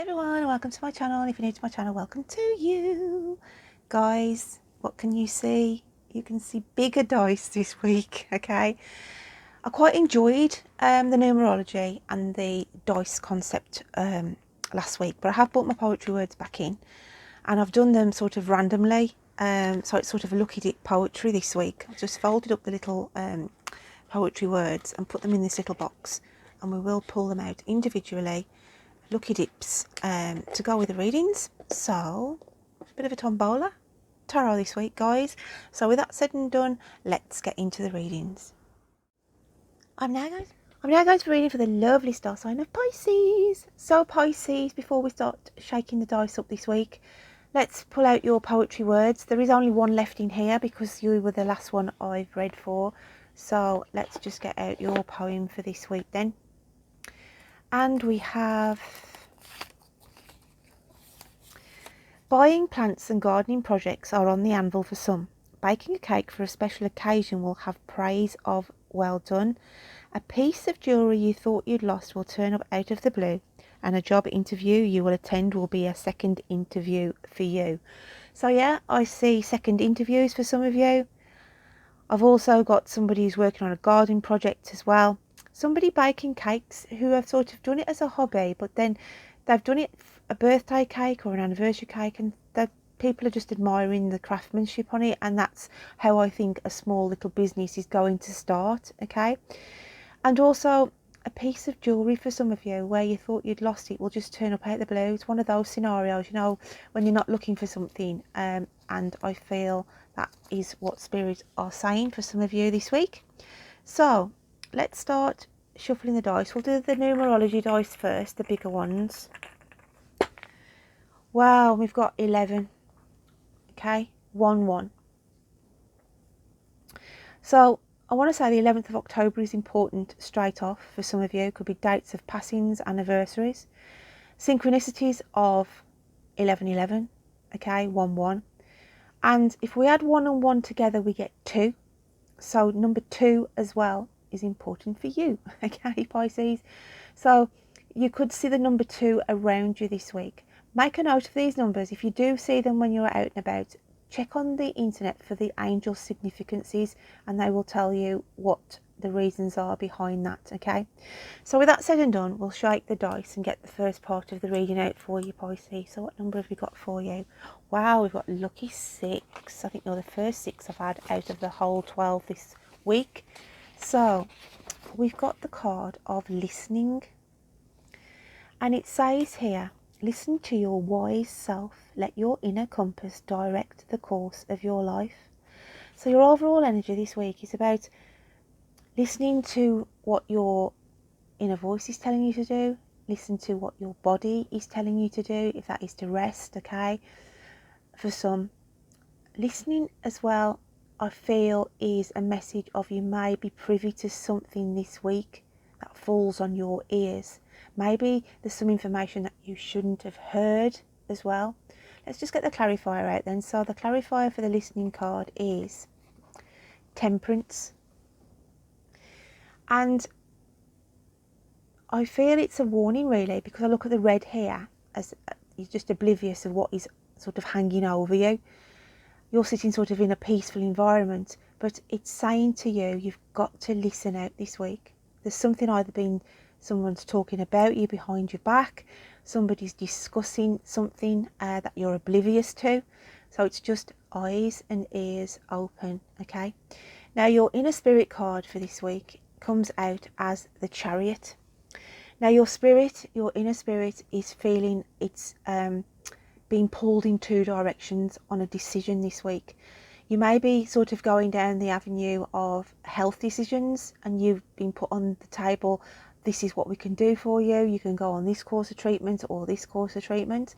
everyone, and welcome to my channel. If you're new to my channel, welcome to you. Guys, what can you see? You can see bigger dice this week, okay? I quite enjoyed the numerology and the dice concept last week, but I have brought my poetry words back in and I've done them sort of randomly. So it's sort of a lucky dip poetry this week. I've just folded up the little poetry words and put them in this little box, and we will pull them out individually, lucky dips, to go with the readings. So a bit of a tombola tarot this week, guys. So with that said and done, let's get into the readings. I'm now going to be reading for the lovely star sign of Pisces. So Pisces, before we start shaking the dice up this week, let's pull out your poetry words. There is only one left in here because you were the last one I've read for. So let's just get out your poem for this week then. And we have: buying plants and gardening projects are on the anvil for some. Baking a cake for a special occasion will have praise of well done. A piece of jewellery you thought you'd lost will turn up out of the blue, and a job interview you will attend will be a second interview for you. So yeah, I see second interviews for some of you. I've also got somebody who's working on a garden project as well. Somebody baking cakes who have sort of done it as a hobby, but then they've done it a birthday cake or an anniversary cake, and people are just admiring the craftsmanship on it, and that's how I think a small little business is going to start, okay? And also a piece of jewellery for some of you where you thought you'd lost it will just turn up out the blue. It's one of those scenarios, you know, when you're not looking for something, and I feel that is what spirits are saying for some of you this week. So let's start shuffling the dice. We'll do the numerology dice first, the bigger ones. Wow, we've got 11. Okay, 1 1. So I want to say the 11th of October is important straight off for some of you. It could be dates of passings, anniversaries, synchronicities of 11/11, okay, 1 1. And if we add 1 and 1 together, we get 2. So number 2 as well is important for you, okay, Pisces. So you could see the number 2 around you this week. Make a note of these numbers. If you do see them when you're out and about, check on the internet for the angel significances, and they will tell you what the reasons are behind that, okay? So with that said and done, we'll shake the dice and get the first part of the reading out for you, Pisces. So what number have we got for you? Wow, we've got lucky 6. I think you're the first 6 I've had out of the whole 12 this week. So we've got the card of listening, and it says here, listen to your wise self. Let your inner compass direct the course of your life. So your overall energy this week is about listening to what your inner voice is telling you to do. Listen to what your body is telling you to do, if that is to rest, okay? For some, listening as well, I feel, is a message of you may be privy to something this week that falls on your ears. Maybe there's some information that you shouldn't have heard as well. Let's just get the clarifier out then. So the clarifier for the listening card is Temperance. And I feel it's a warning really, because I look at the red here as you're just oblivious of what is sort of hanging over you. You're sitting sort of in a peaceful environment, but it's saying to you, you've got to listen out this week. There's something either been, someone's talking about you behind your back, somebody's discussing something that you're oblivious to. So it's just eyes and ears open, okay? Now your inner spirit card for this week comes out as the Chariot. Now your spirit, your inner spirit, is feeling it's being pulled in 2 directions on a decision this week. You may be sort of going down the avenue of health decisions, and you've been put on the table, this is what we can do for you. You can go on this course of treatment or this course of treatment.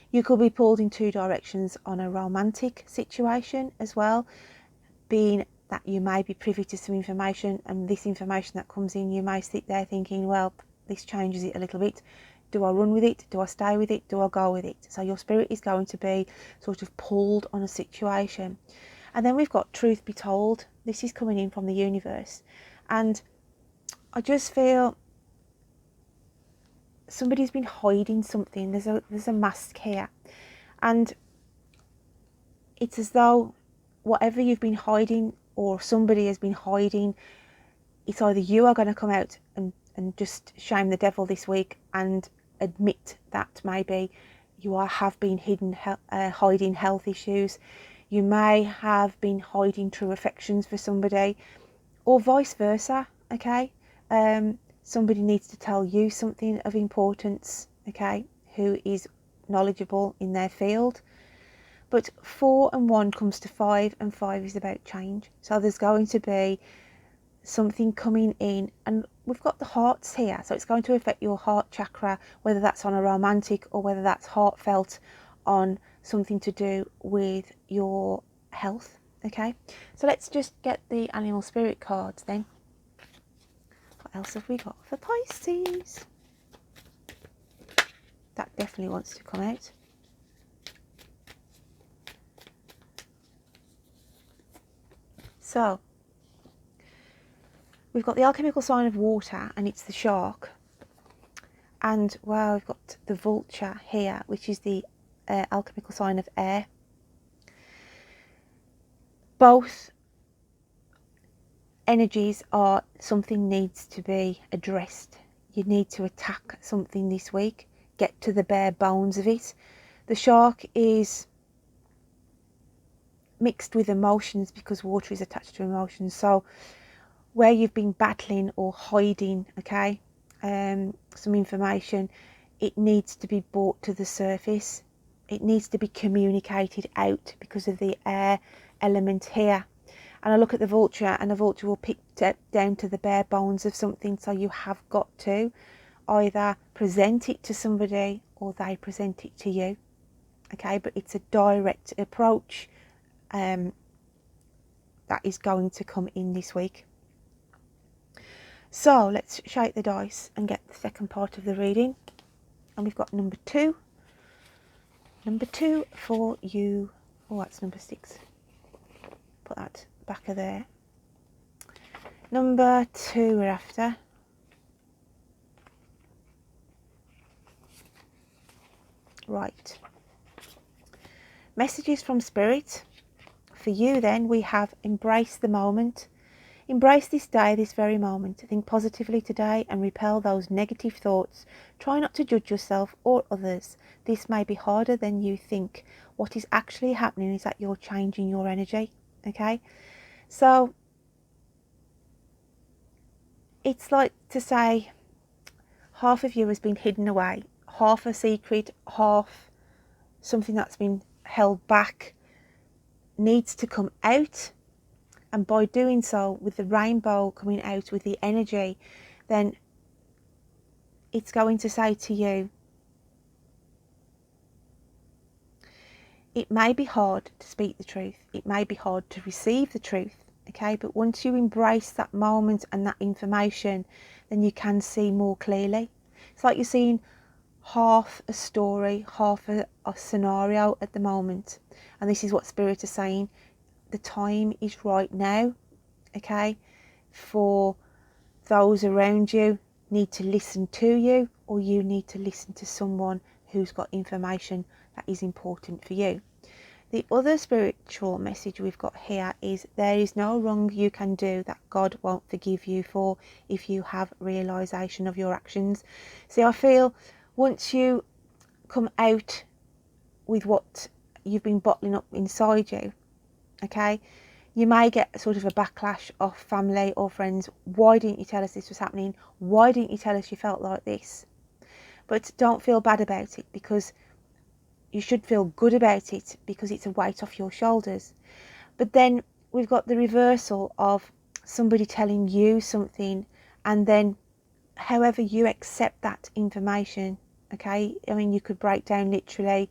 You could be pulled in 2 directions on a romantic situation as well, being that you may be privy to some information, and this information that comes in, you may sit there thinking, well, this changes it a little bit. Do I run with it? Do I stay with it? Do I go with it? So your spirit is going to be sort of pulled on a situation. And then we've got truth be told. This is coming in from the universe. And I just feel somebody's been hiding something. There's a mask here, and it's as though whatever you've been hiding or somebody has been hiding, it's either you are going to come out and just shame the devil this week and admit that maybe have been hiding health issues. You may have been hiding true affections for somebody, or vice versa. Okay, somebody needs to tell you something of importance, okay, who is knowledgeable in their field. But 4 and 1 comes to 5, and 5 is about change. So there's going to be something coming in, and we've got the hearts here, so it's going to affect your heart chakra, whether that's on a romantic or whether that's heartfelt on something to do with your health. Okay, so let's just get the animal spirit cards then. What else have we got for Pisces? That definitely wants to come out. So we've got the alchemical sign of water, and it's the shark. And wow, we've got the vulture here, which is the alchemical sign of air. Both energies are something needs to be addressed. You need to attack something this week, get to the bare bones of it. The shark is mixed with emotions because water is attached to emotions. So where you've been battling or hiding, okay, some information, it needs to be brought to the surface. It needs to be communicated out because of the air element here. And I look at the vulture, and the vulture will pick down to the bare bones of something. So you have got to either present it to somebody or they present it to you. Okay, but it's a direct approach that is going to come in this week. So let's shake the dice and get the second part of the reading. And we've got number 2. Number 2 for you. Oh, that's number 6. Put that back of there. Number 2 we're after. Right. Messages from Spirit. For you then, we have embrace the moment. Embrace this day, this very moment. Think positively today and repel those negative thoughts. Try not to judge yourself or others. This may be harder than you think. What is actually happening is that you're changing your energy. Okay? So it's like to say half of you has been hidden away. Half a secret, half something that's been held back needs to come out. And by doing so, with the rainbow coming out with the energy, then it's going to say to you, it may be hard to speak the truth. It may be hard to receive the truth. Okay, but once you embrace that moment and that information, then you can see more clearly. It's like you're seeing half a story, half a scenario at the moment. And this is what Spirit is saying. The time is right now, okay, for those around you need to listen to you, or you need to listen to someone who's got information that is important for you. The other spiritual message we've got here is there is no wrong you can do that God won't forgive you for if you have realization of your actions. See, I feel once you come out with what you've been bottling up inside you, okay, you may get sort of a backlash of family or friends. Why didn't you tell us this was happening? Why didn't you tell us you felt like this? But don't feel bad about it, because you should feel good about it, because it's a weight off your shoulders. But then we've got the reversal of somebody telling you something, and then however you accept that information, okay, I mean, you could break down literally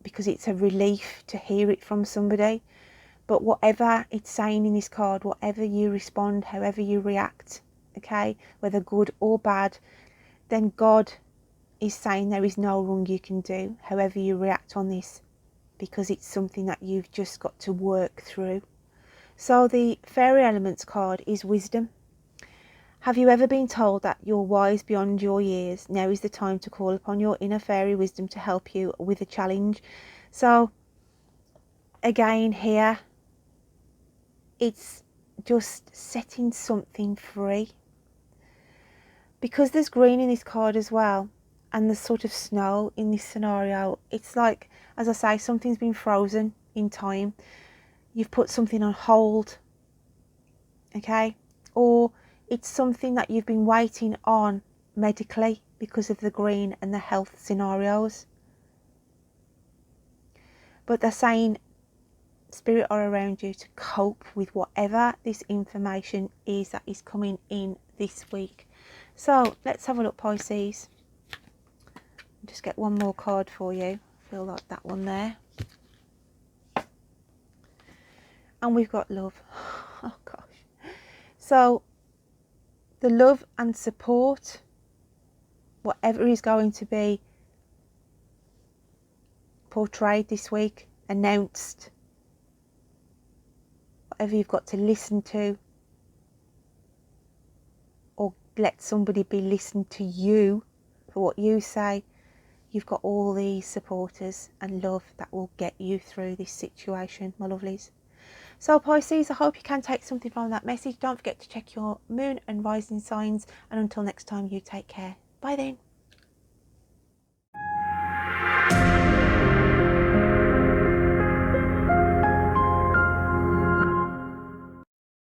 because it's a relief to hear it from somebody. But whatever it's saying in this card, whatever you respond, however you react, okay, whether good or bad, then God is saying there is no wrong you can do, however you react on this, because it's something that you've just got to work through. So the Fairy Elements card is wisdom. Have you ever been told that you're wise beyond your years? Now is the time to call upon your inner fairy wisdom to help you with a challenge. So again here, it's just setting something free. Because there's green in this card as well, and there's sort of snow in this scenario, it's like, as I say, something's been frozen in time. You've put something on hold, okay? Or it's something that you've been waiting on medically because of the green and the health scenarios. But they're saying spirit are around you to cope with whatever this information is that is coming in this week. So let's have a look, Pisces. Just get one more card for you. I feel like that one there. And we've got love. Oh gosh. So the love and support, whatever is going to be portrayed this week, announced, whatever you've got to listen to, or let somebody be listened to you for what you say, you've got all these supporters and love that will get you through this situation, my lovelies. So Pisces, I hope you can take something from that message. Don't forget to check your moon and rising signs, and until next time, you take care. Bye then.